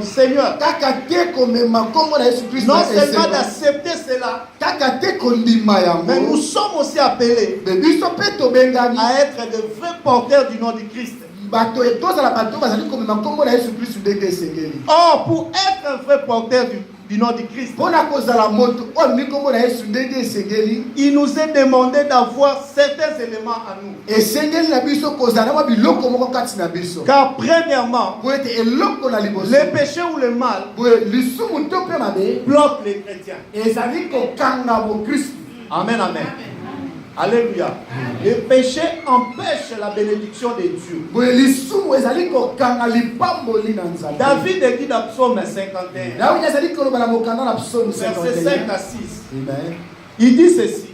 Seigneur, non seulement d'accepter cela, mais nous sommes aussi appelés à être de vrais porteurs du nom de Christ. Or, pour être un vrai porteur du nom de Christ, il nous est demandé d'avoir certains éléments à nous. Car premièrement, le péché ou le mal bloquent les chrétiens. Amen, amen. Alléluia. Le péché empêche la bénédiction de Dieu. David dit dans Psaume 51, verset 5 à 6. Il dit ceci: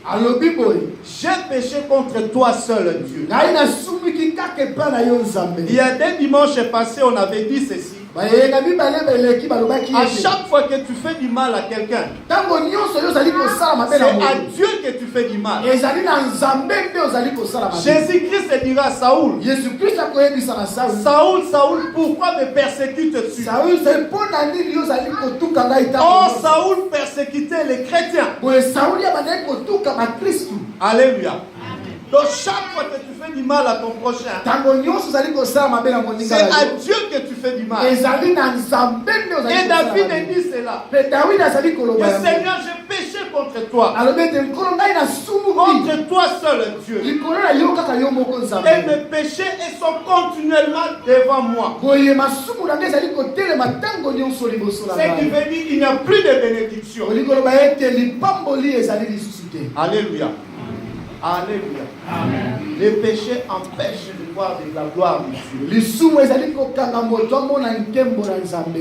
j'ai péché contre toi seul, Dieu. Il y a des dimanches passés, on avait dit ceci. À chaque fois que tu fais du mal à quelqu'un, c'est à Dieu que tu fais du mal. Jésus-Christ dira à Saoul: Saoul, Saoul, pourquoi me persécutes-tu? Oh, Saoul persécutait les chrétiens. Alléluia. Donc chaque fois que tu fais du mal à ton prochain, c'est à Dieu que tu fais du mal. Et David dit cela: que Seigneur, j'ai péché contre toi. Contre toi seul, Dieu. Et mes péchés sont continuellement devant moi. Ce qui veut dire qu'il n'y a plus de bénédiction. Alléluia. Alléluia. Amen. Le péché empêche de voir de la gloire de Dieu.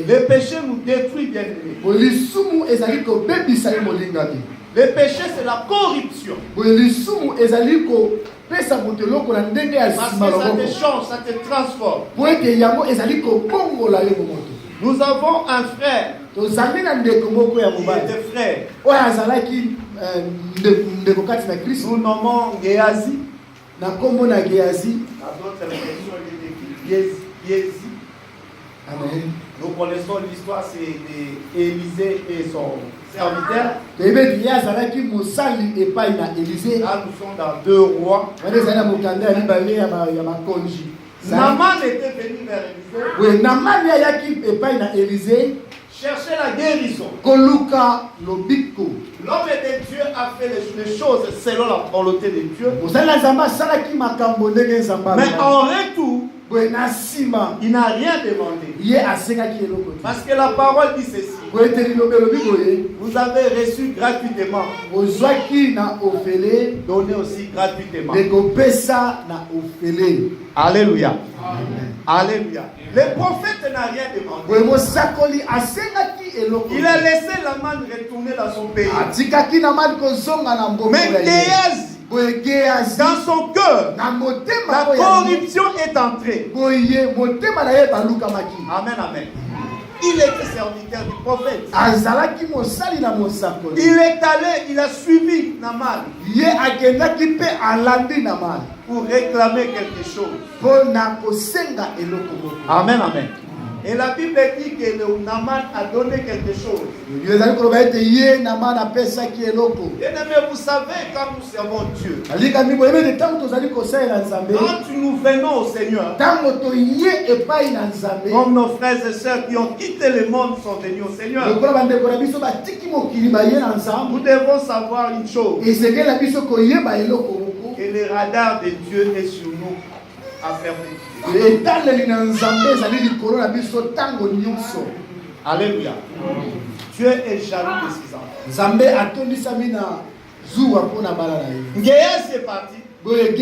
Le péché nous détruit, bien aimé. Le péché, c'est la corruption. Parce que ça te change, ça te transforme. Nous avons un frère. Il était frère. Nous nommons Géasi. À d'autres réflexions, il était Géasi. Nous connaissons l'histoire, c'est d'Élisée et son serviteur. Là, nous sommes dans 2 Rois. Naaman était venu vers Élisée. Chercher la guérison. L'homme de Dieu a fait les choses selon la volonté de Dieu. Mais en retour, il n'a rien demandé. Parce que la parole dit ceci: vous avez reçu gratuitement, donnez aussi gratuitement. Alléluia. Amen. Alléluia. Le prophète n'a rien demandé. Il a laissé Naaman retourner dans son pays. Mais Géasi, dans son cœur, la corruption est entrée. Amen, amen. Il était serviteur du prophète. Il est allé, il a suivi Naaman pour réclamer quelque chose. Amen, amen. Et la Bible dit que Naaman a donné quelque chose. Et vous savez, quand nous servons Dieu, quand nous venons au Seigneur, comme nos frères et sœurs qui ont quitté le monde sont venus au Seigneur, nous devons savoir une chose: que le radar de Dieu est sur nous à perpétuité. Alléluia. Dieu est jaloux de ses enfants. Géasi est parti. Mais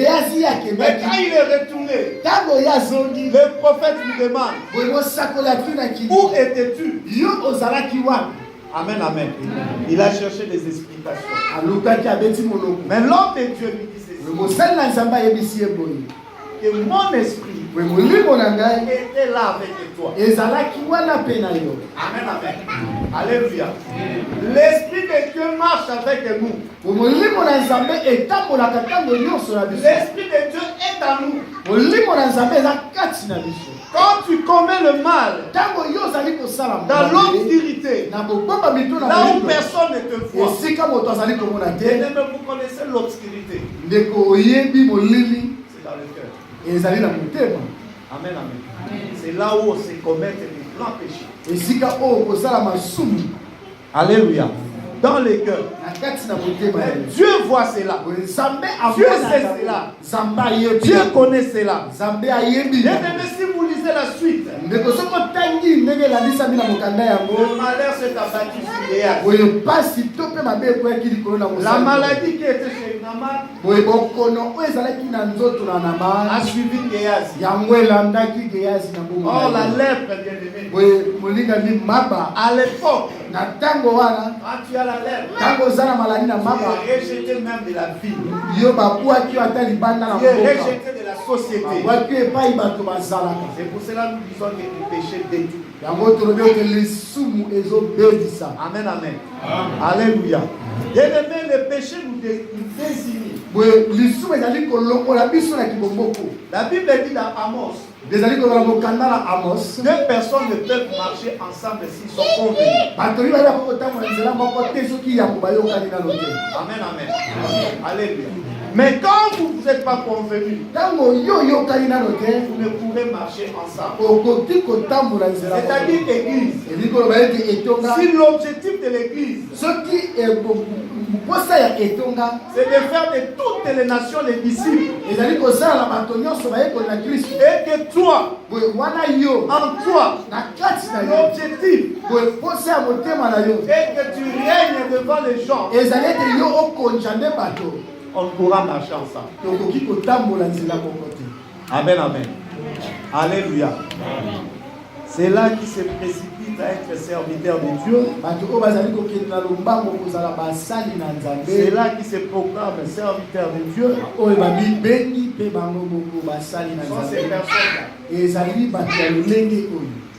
quand il est retourné, le prophète lui demande: où étais-tu? Amen, amen. Il a cherché des explications. Mais l'homme de Dieu lui dit ceci: que mon esprit était là avec toi. Amen, amen. Alléluia. L'Esprit de Dieu marche avec nous. L'Esprit de Dieu est en nous. Quand tu commets le mal dans l'obscurité, là où personne ne te voit, vous connaissez l'obscurité. C'est dans le cœur. Amen, amen. C'est là où se commettent les grands péchés. Alléluia. Dans les cœurs. Dieu voit cela. Dieu sait cela. Dieu connaît cela. Bien-aimé, si vous lisez la suite, le malheur s'est abattu sur Géas. La maladie qui était chez Naman a suivi Géas. Or, la lèpre, bien-aimé, à l'époque, quand tu as la lèpre, tu es rejeté même de la vie. Tu es rejeté de la société. C'est pour cela que nous disons que le péché détruit. Amen, amen. Alléluia. Bien-aimé, le péché nous désigne. La Bible dit dans Amos, deux personnes ne peuvent marcher ensemble s'ils sont convenus. Amen, amen. Alléluia. Mais quand vous n'êtes pas convenus, vous ne pouvez marcher ensemble. C'est-à-dire l'église. Si l'objectif de l'église, c'est de faire de toutes les nations les disciples. Et que toi, en toi, l'objectif est que tu règnes devant les gens. On pourra marcher ensemble. Amen, amen. Alléluia. C'est là qui se précipite à être serviteur de Dieu. C'est là qui se proclame serviteur de Dieu. Ce sont ces personnes-là.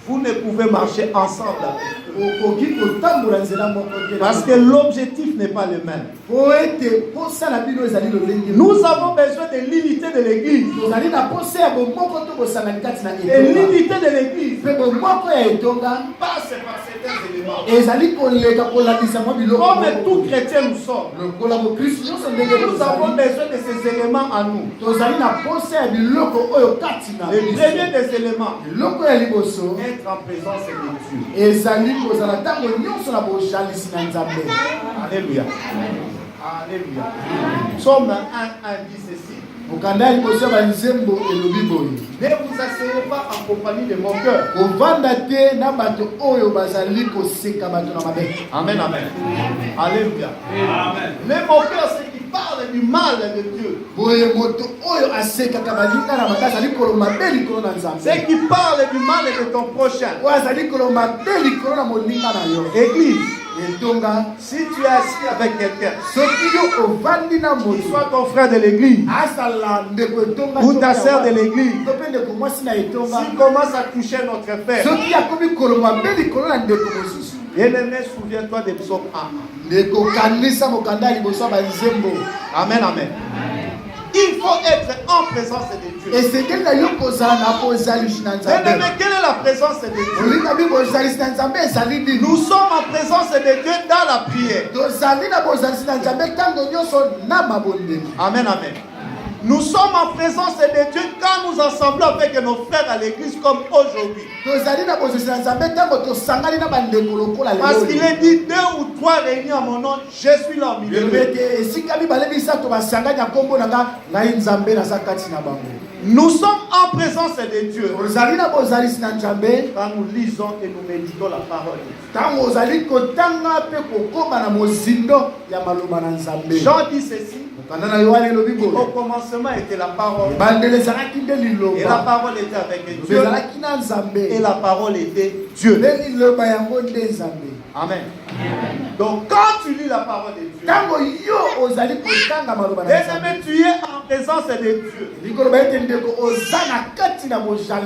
Vous ne pouvez marcher ensemble avec eux. Parce que l'objectif n'est pas le même. Nous avons besoin de l'unité de l'église. Et l'unité de l'église passe par certains éléments. Comme tout chrétien nous sommes, nous avons besoin de ces éléments à nous. Le premier des éléments, être en présence de Dieu. Alléluia. Alléluia. Somme 1, 1 dit ceci. Ne vous asseyez pas en compagnie de mon cœur. Amen, amen. Alléluia. Amen. Les moqueurs, c'est qui parlent du mal de Dieu. C'est qui parlent du mal de ton prochain. Église. Si tu es assis avec quelqu'un, qu'il soit ton frère de l'église ou ta sœur de l'église, s'il commence à toucher notre frère, bien-aimé, souviens-toi des psaumes 1. Amen, amen. Il faut être en présence de Dieu. Bien-aimé, quelle est la présence de Dieu? Nous sommes en présence de Dieu dans la prière. Amen, amen. Nous sommes en présence de Dieu quand nous assemblons avec nos frères à l'église comme aujourd'hui. Parce qu'il est dit 2 ou 3 réunis à mon nom, je suis là au milieu. Nous sommes en présence de Dieu quand nous lisons et nous méditons la parole de Dieu. Jean dit ceci. Au commencement était la parole. Et la parole était avec Dieu. Et la parole était Dieu. Amen. Donc quand tu lis la parole de Dieu, Bien-aimé, tu es en présence de Dieu.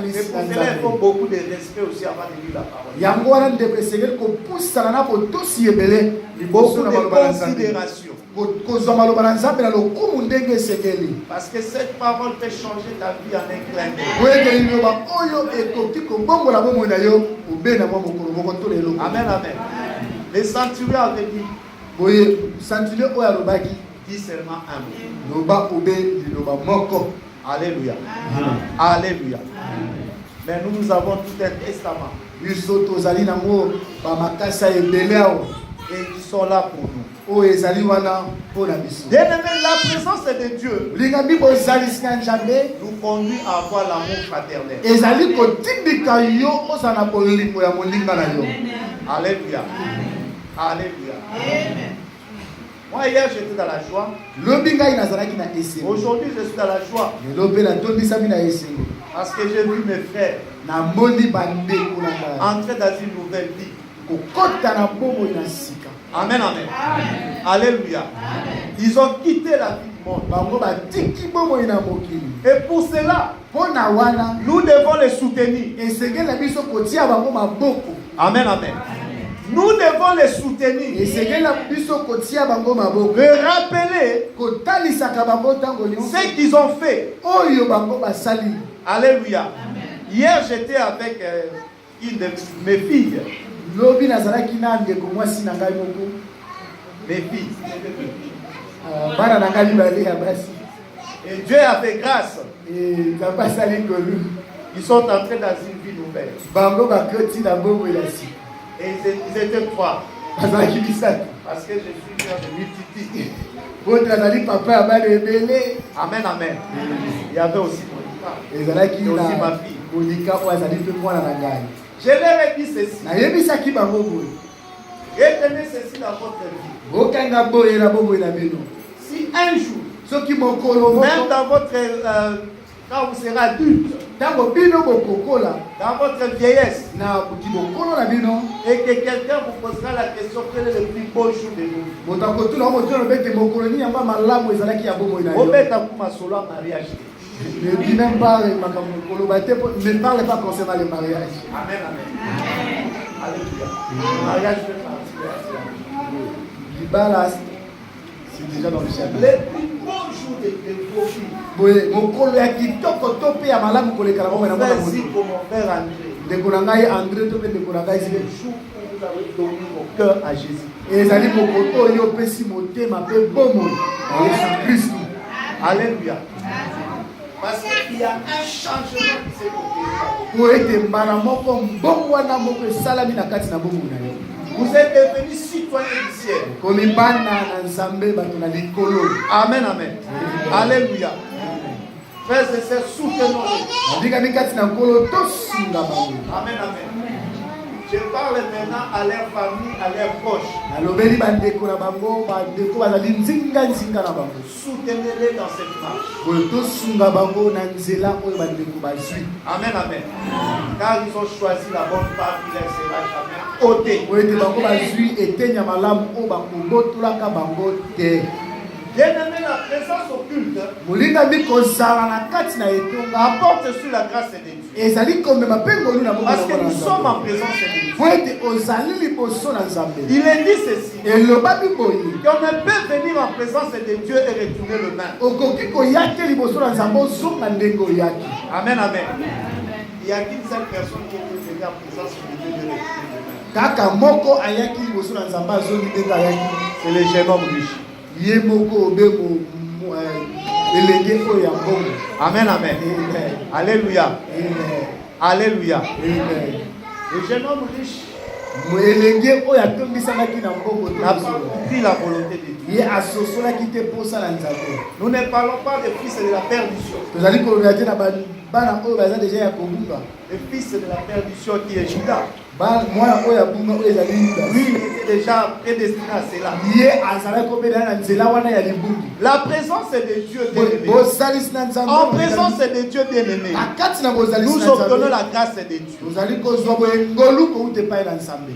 Et pour cela, il faut beaucoup de respect aussi avant de lire la parole. Beaucoup de considération. Parce que cette parole peut changer ta vie en un clin d'œil. Amen, amen. Les centurions avaient dit, dis seulement un mot. Alléluia. Alléluia. Mais nous avons tout un testament. Et ils sont là pour nous. Bien-aimé, la présence de Dieu nous conduit à avoir l'amour fraternel. Alléluia. Alléluia. Moi hier j'étais dans la joie. Aujourd'hui je suis dans la joie. Parce que j'ai vu mes frères entrer dans une nouvelle vie. Amen, amen. Alléluia. Ils ont quitté la vie du monde. Et pour cela, nous devons les soutenir. Amen, amen. Nous devons les soutenir. De rappeler ce qu'ils ont fait. Alléluia. Hier, j'étais avec une de mes filles. Mes filles. Et Dieu a fait grâce. Ils sont entrés dans une vie nouvelle. Et ils étaient trois. Parce que je suis fier de multitude. Amen, amen. Il y avait aussi Monica. Et aussi ma fille. Je leur ai dit ceci. Retenez ceci dans votre vie. Si un jour, même dans votre quand vous serez adulte, dans votre vieillesse, et que quelqu'un vous posera la question quel est le plus beau jour de nous, Ne dis même pas, ne parle pas concernant le mariage. Amen, amen. Alléluia. Le mariage fait partie. C'est déjà dans le chapitre. Les plus beaux jours de vos filles. Voici pour mon frère André. C'est le jour où vous avez donné mon cœur à Jésus. Alléluia. Parce qu'il y a un changement qui s'est produit. Vous êtes devenus citoyens du ciel. Amen, amen. Alléluia. Frères et sœurs, soutenons-les. Amen, amen. Je parle maintenant à leur famille, à leurs proches. Soutenez-les dans cette marche. Amen, amen. Car ils ont choisi la bonne part qui leur sera jamais ôtée. Bien-aimé, la présence occulte apporte sur la grâce de Dieu. Parce que nous sommes en présence de Dieu. Il est dit ceci, qu'on ne peut venir en présence de Dieu et retourner le même. Amen, amen. Il y a qu'une seule personne qui peut venir en présence de Dieu et retourner le même. C'est le jeune homme riche. Amen, amen. Alléluia. Alléluia. Le jeune homme riche n'a pas compris la volonté de Dieu. Nous ne parlons pas des fils de la perdition. Le fils de la perdition qui est Judas. Lui, il était déjà prédestiné à cela. La présence de Dieu bien-aimé. En présence de Dieu bien-aimé, nous obtenons la grâce de Dieu.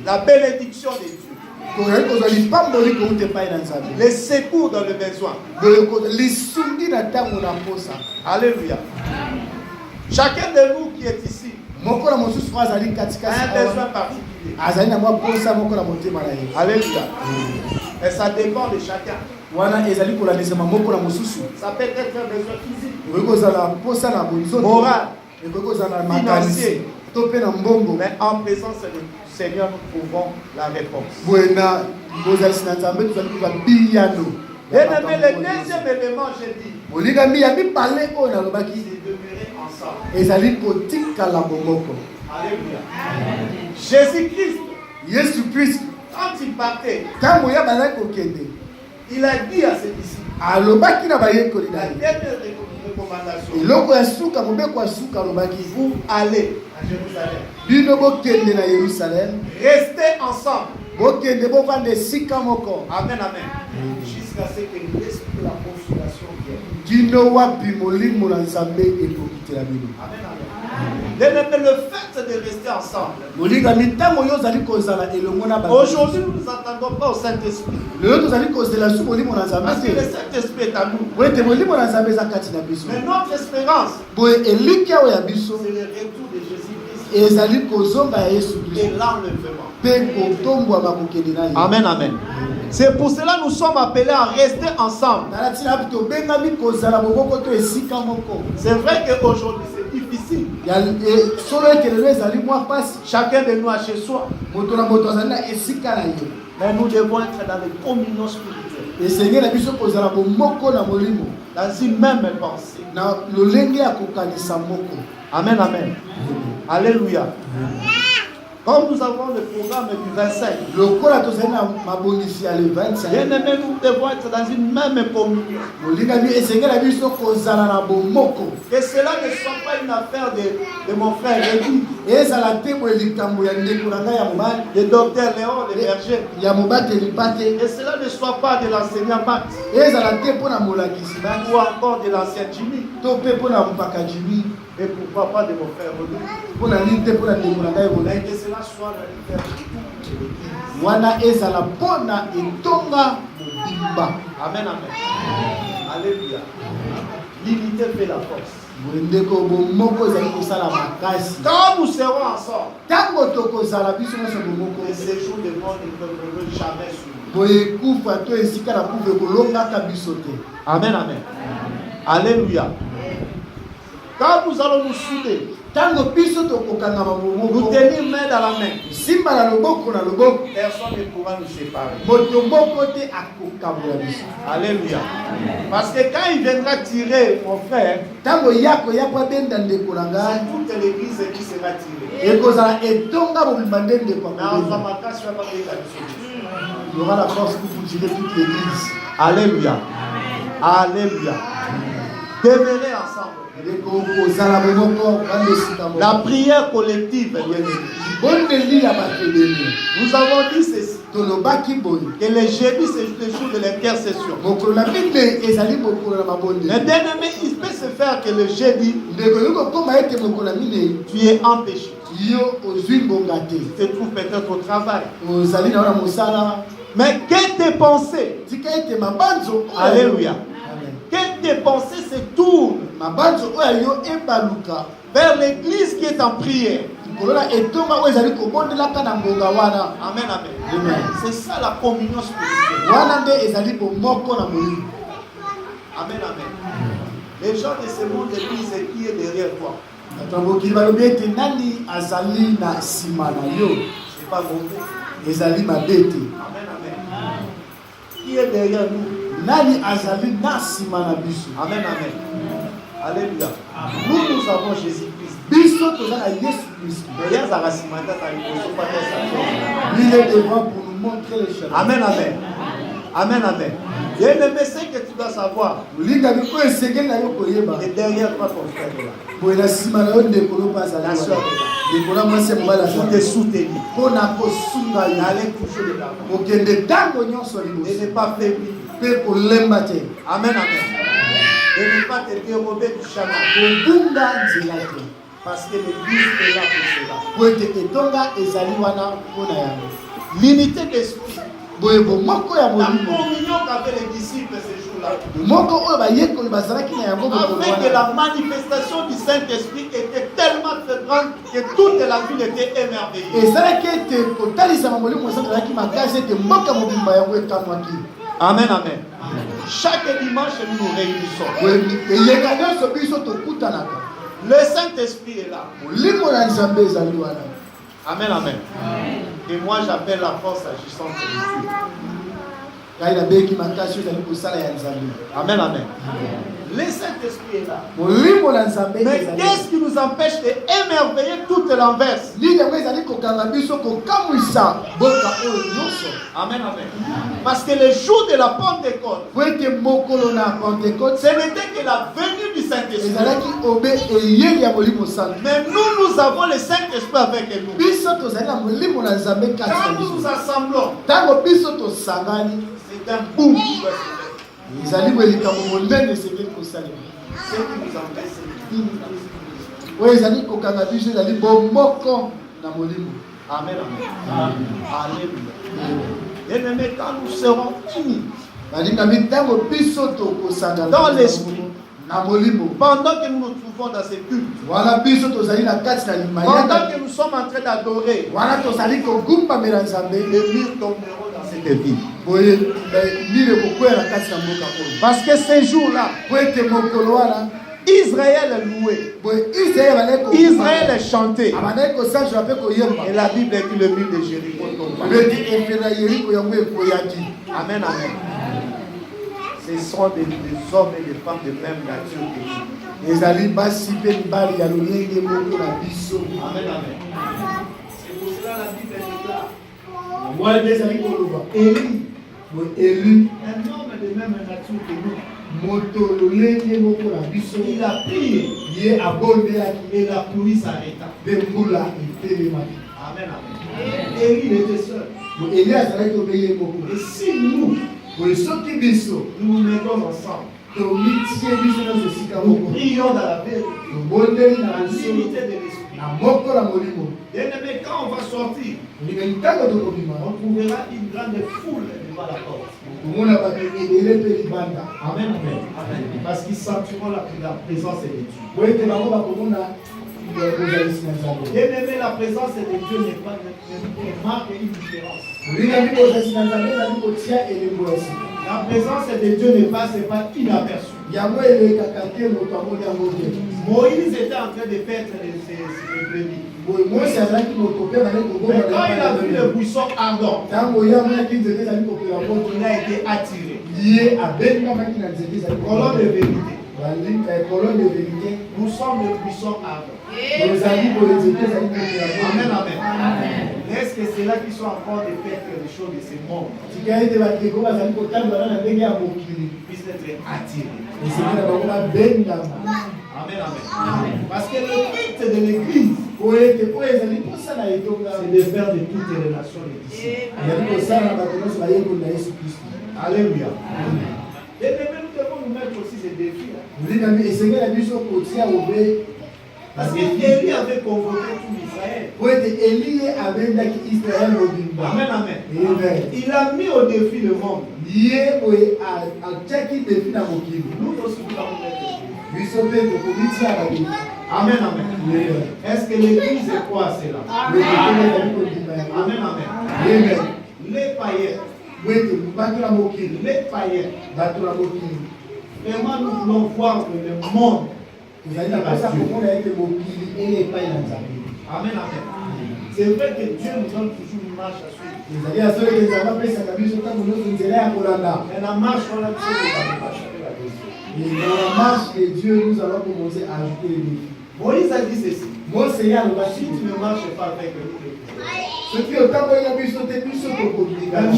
La bénédiction de Dieu. Les secours dans le besoin. Alléluia. Chacun de nous qui est ici a un besoin particulier. Alléluia. Et ça dépend de chacun. Ça peut être un besoin physique, moral, financier. Mais en présence du Seigneur, nous trouvons la réponse. Bien-aimé, le deuxième élément, j'ai dit, c'est demeurer ensemble. Alléluia. Jésus-Christ, quand il partait, il a dit à ses disciples, la dernière recommandation, vous allez à Jérusalem, restez ensemble. Amen, amen. Jusqu'à ce que l'esprit de la consolation vienne. Amen, amen. Le fait de rester ensemble. Aujourd'hui, nous nous attendons pas au Saint-Esprit. Parce que le Saint-Esprit est à nous. Mais notre espérance, c'est le retour de Jésus-Christ et l'enlèvement. Amen, amen. C'est pour cela que nous sommes appelés à rester ensemble. C'est vrai qu'aujourd'hui c'est difficile. Chacun de nous a chez soi. Mais nous devons être dans les communions spirituelles. Dans une même pensée. Amen, amen. Alléluia. Comme nous avons le programme du 25, bien-aimés, nous devons être dans une même communion. Que cela ne soit pas une affaire de mon frère Rémi, de docteur Léon, de berger. Que cela ne soit pas de l'enseignant Max, ou encore de l'ancien Jimmy. Et pourquoi pas de mon frère Rodolphe. Que cela soit la liberté. Amen, amen. Alléluia. L'unité fait la force. Quand nous serons ensemble, les séjours de mort ne peuvent jamais suivre. Amen, amen. Alléluia. Quand nous allons nous souder, nous tenir main dans la main, personne ne pourra nous séparer. Alléluia. Parce que quand il viendra tirer mon frère, c'est toute l'église qui sera tirée. Mais en Famaka, il y aura la force pour tirer toute l'église. Alléluia. Alléluia. Demeurez ensemble. La prière collective. Nous avons dit ceci. Que le jeudi c'est le jour de l'intercession. Mais bien aimé, il peut se faire que le jeudi tu es empêché. Tu te trouves peut-être au travail. Mais que tes pensées, alléluia, que tes pensées se tournent vers l'église qui est en prière. Amen, amen. C'est ça la communion spirituelle. Amen, amen. Les gens de ce monde disent qui est derrière toi. C'est pas mauvais. Amen, amen. Qui est derrière nous? Amen, amen. Alléluia. Nous avons Jésus-Christ. Il est devant pour nous montrer les chemins. Amen, amen. Amen, amen. Il y a une message que tu dois savoir. Et derrière toi, ton frère est là. La soeur est là. Pour te soutenir. Aller toucher les laments. Et ne pas faiblir. Amen, amen. Et ne pas te dérober du chemin. Parce que l'église est là pour cela. L'unité d'esprit. La communion qu'avaient les disciples ces jours-là. Afin que la manifestation du Saint-Esprit était tellement très grande que toute la ville était émerveillée. Amen, amen. Chaque dimanche, nous nous réunissons. Le Saint-Esprit est là. Amen, amen. Et moi, j'appelle la force agissante de Dieu. Amen, amen. Le Saint-Esprit est là. Mais qu'est-ce qui nous empêche d'émerveiller toute l'envers? Amen, amen. Parce que le jour de la Pentecôte, ce n'était que la venue du Saint-Esprit. Mais nous avons le Saint-Esprit avec nous. Quand nous nous assemblons, c'est un boum qui va se faire. Ce qui nous empêche, Amen, amen. Alléluia. Bien-aimés, quand nous serons unis dans l'esprit, pendant que nous nous trouvons dans ces cultes, pendant que nous sommes en train d'adorer, les murs tomberont dans cette vie. Parce que ces jours-là, Israël est loué. Israël est chanté. Et la Bible dit le mur de Jéricho tombe. Amen, amen. Ce sont des hommes et des femmes de même nature que nous. Amen, amen. C'est pour cela la Bible déclare. Élie, un homme de même nature que nous. Il a prié et la pluie s'arrêta. Amen, amen. Élie était seul. Et si nous nous mettons ensemble, nous prions dans la paix, dans la unité de l'esprit. Bien-aimé, quand on va sortir, on trouvera une grande foule devant la porte. Amen, amen. Parce qu'ils sentiront la présence de Dieu. Bien-aimé, la présence de Dieu n'est pas marque une différence. La présence de Dieu n'est pas inaperçue. Moïse était en train de paître ses brebis. Mais quand il a vu le buisson ardent, il a été attiré. Colonne de vérité. Nous sommes le buisson ardent. Amen, amen. Est-ce que c'est là qu'ils sont encore de faire les choses de ce monde? Puissent être attirés. Amen, amen. Parce que le but de l'église, c'est de faire de toutes les relations les disciples. Alléluia. Et nous devons nous mettre aussi des défis. Parce qu'Élie avait convoqué tout Israël. Amen, amen. Il a mis au défi le monde. Nous aussi nous avons mettre. Amen, amen. Est-ce que l'église est quoi cela? Amen, amen. Les païens. Les païens. Vraiment, nous voulons voir que le monde. Amen, amen. C'est vrai que Dieu nous donne toujours une marche à suivre. Mais la marche, on a et dans la marche de Dieu, nous allons commencer à ajouter les défis. Moïse a dit ceci. Si tu ne marches pas avec nous,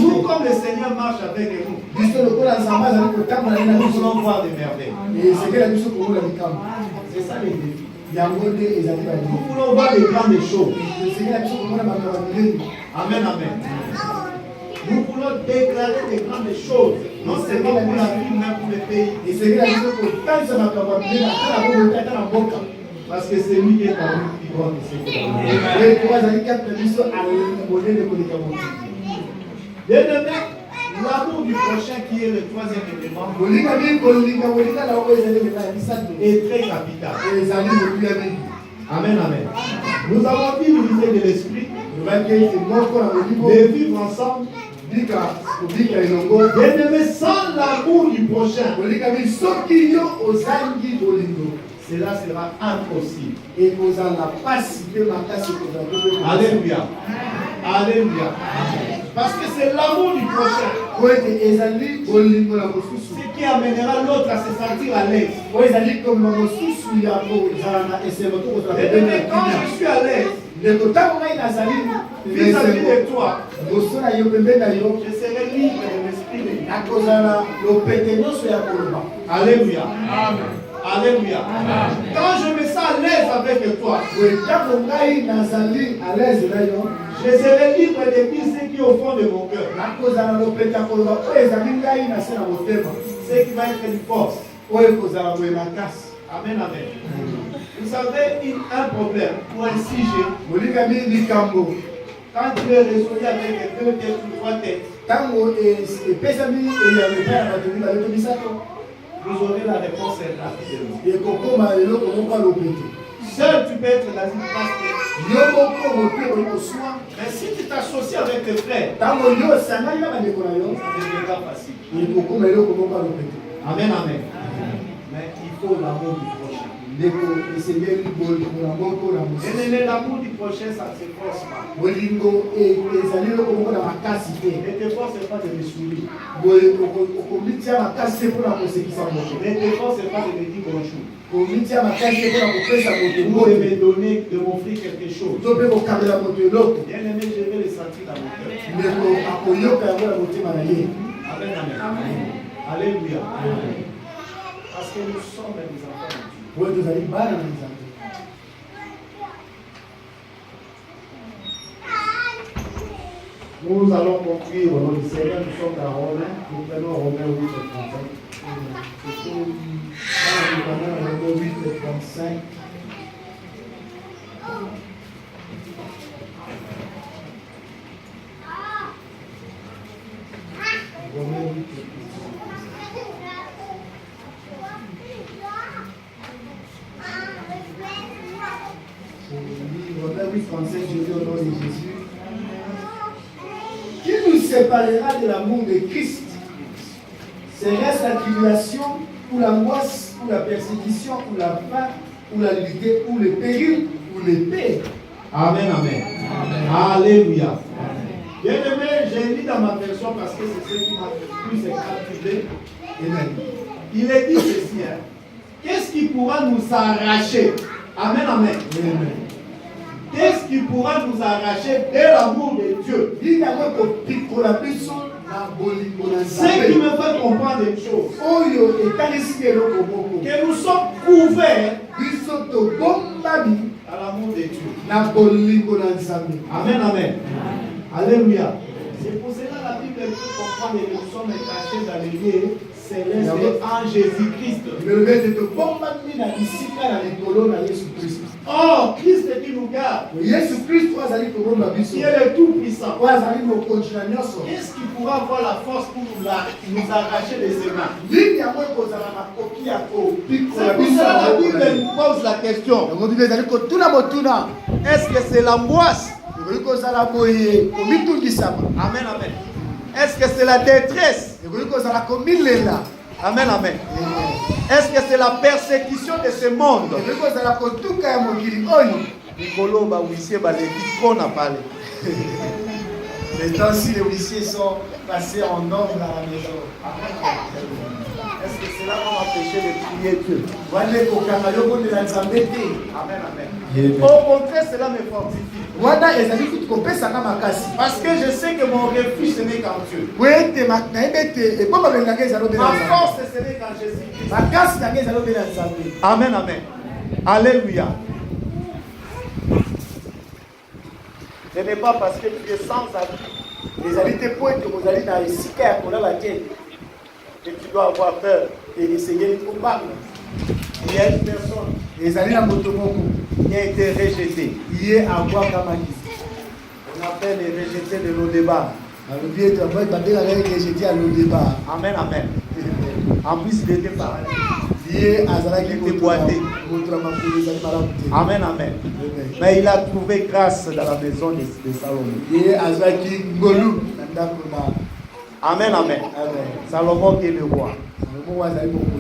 nous, comme le Seigneur marche avec nous, nous allons voir des merveilles. C'est ça les défis. Nous voulons voir des grandes choses. Amen, amen. Nous voulons déclarer des grandes choses, non seulement pour la vie, mais pour le pays. Parce que c'est lui qui est en nous qui doit nous sauver. Bien-aimé, l'amour du prochain qui est le troisième élément est très capital. Amen, amen. Nous avons dit l'unité de l'esprit, de vivre ensemble. Bien-aimé, sans l'amour du prochain, cela sera impossible. Alléluia. Alléluia. Parce que c'est l'amour du prochain ce qui amènera l'autre à se sentir à l'aise. Et quand je suis à l'aise vis-à-vis de toi, je serai libre de m'exprimer. Alléluia. Alléluia. Quand je me sens à l'aise avec toi, je serai libre de dire ce qui est au fond de mon cœur. Ce qui va être une force. Amen, amen. Vous avez un problème ou un sujet. Quand tu es résolu avec 2 têtes ou 3 têtes, vous aurez la réponse rapidement. Seul tu peux être dans une place. Mais si tu t'associes avec tes frères, ça deviendra facile. Amen, amen. Mais il faut l'amour du prochain. Et l'amour du prochain, ça ne se force pas. Ne te force pas de me sourire. Ne te force pas de me dire bonjour. Ou de me donner, de m'offrir quelque chose. Bien aimé, je vais le sentir dans mon cœur. Amen, amen. Alléluia. Parce que nous sommes des enfants. Nous allons conclure au nom du Seigneur. Nous sommes dans Romains. Nous prenons Romains 8 et 35. Romains 8 et 35. Romains 8 et 35, je dis au nom de Jésus. Qui nous séparera de l'amour de Christ? Serait-ce la tribulation, ou l'angoisse, ou la persécution, ou la faim, ou la nudité, ou le péril, ou l'épée? Amen, amen. Amen. Alléluia. Bien-aimé, j'ai lu dans ma version parce que c'est ce qui m'a plus captivé. Amen. Il est dit ceci, hein. Qu'est-ce qui pourra nous arracher? Amen, amen. Amen. Qu'est-ce qui pourra nous arracher de l'amour de Dieu? Ce qui me fait comprendre une chose, que nous sommes couverts à l'amour de Dieu. Amen, amen. Alléluia. C'est pour cela que la Bible peut comprendre que nous sommes cachés dans les lieux célestes en Jésus-Christ. Oh, Christ qui nous garde, qui est le Tout-Puissant. Qu'est-ce qui pourra avoir la force pour nous arracher de ses mains? C'est pour ça que la Bible nous pose la question. Est-ce que c'est l'angoisse? Amen, amen. Est-ce que c'est la détresse? Amen, amen. Est-ce que c'est la persécution de ce monde? Ces temps-ci, les huissiers sont passés en nombre à la maison. Est-ce que cela va m'empêcher de prier Dieu? Amen, amen. Au contraire, cela me fortifie. Parce que je sais que mon refuge, ce n'est qu'en Dieu. Ma force, ce n'est qu'en Jésus-Christ. Amen, amen. Alléluia. Ce n'est pas parce que tu es sans avis. Les alités pour être vous allez dans les sicaires pour la tête. Et tu dois avoir peur et essayer de combattre. Il y a une personne qui a été rejetée. On appelle les rejetés de nos débats. Amen, amen. En plus, il était paralysé. Il était boité. Amen, amen. Mais il a trouvé grâce dans la maison de Salomon. Amen, amen. Salomon qui est le roi.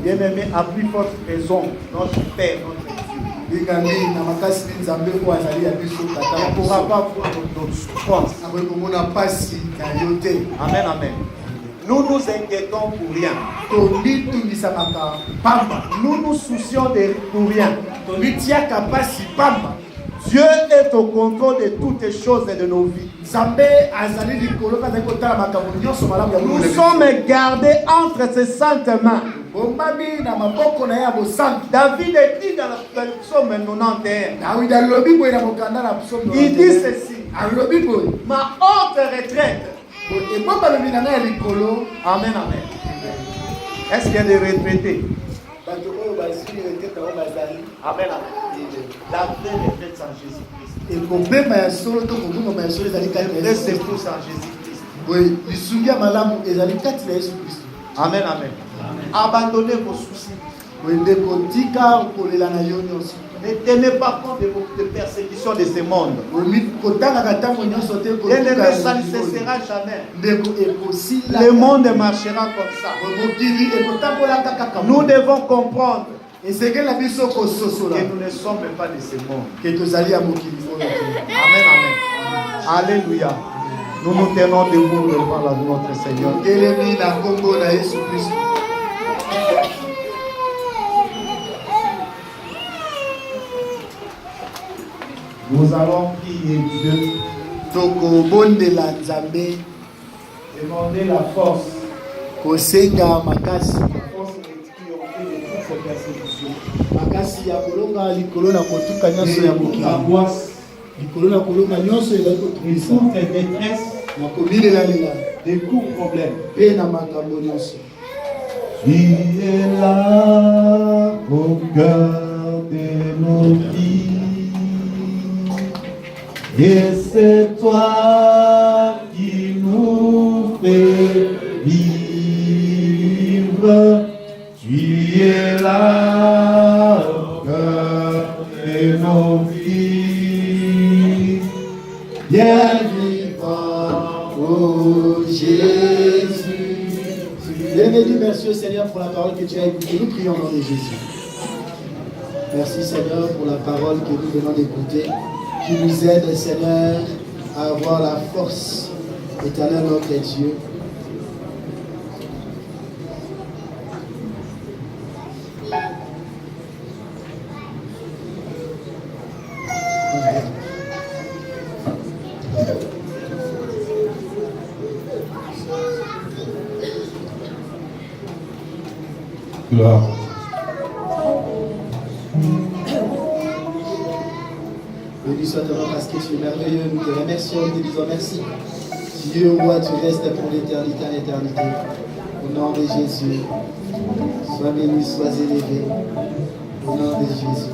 Bien-aimé, à plus forte raison, notre Père, notre Dieu. On ne pourra pas voir notre souffrance. Amen, amen. Nous nous inquiétons pour rien. Nous nous soucions pour rien. Dieu est au contrôle de toutes les choses et de nos vies. Nous sommes gardés entre ses saintes mains. David écrit dans le psaume 91. Il dit ceci. Ma haute retraite. Amen, amen. Est-ce qu'il y a des retraités? Amen, amen. La vraie retraite sans Jésus-Christ. C'est tous en Jésus-Christ. Amen, amen. Abandonnez vos soucis. Ne tenez pas compte de vos persécutions de ce monde. Bien-aimé, ça ne cessera jamais. Le monde marchera comme ça. Nous devons comprendre que nous ne sommes pas de ce monde. Amen, amen. Alléluia. Nous nous tenons debout devant notre Seigneur. Nous allons prier Dieu. Demander la force. La force qui ont fait de toutes ces persécutions. De toutes les détresses. Des coups problèmes. Tu es là au cœur de nos vies. Et c'est toi qui nous fais vivre. Tu es là au cœur de nos vies. Bien vivant, oh Jésus. Bien-aimé, merci au Seigneur pour la parole que tu as écoutée. Nous prions au nom de Jésus. Merci Seigneur pour la parole que nous venons d'écouter. Qui nous aide, Seigneur, à avoir la force éternelle, notre Dieu. Gloire. Béni soit ton nom parce que tu es merveilleux. Nous te remercions, nous te disons merci. Dieu, roi, tu restes pour l'éternité en éternité. Au nom de Jésus, sois béni, sois élevé. Au nom de Jésus.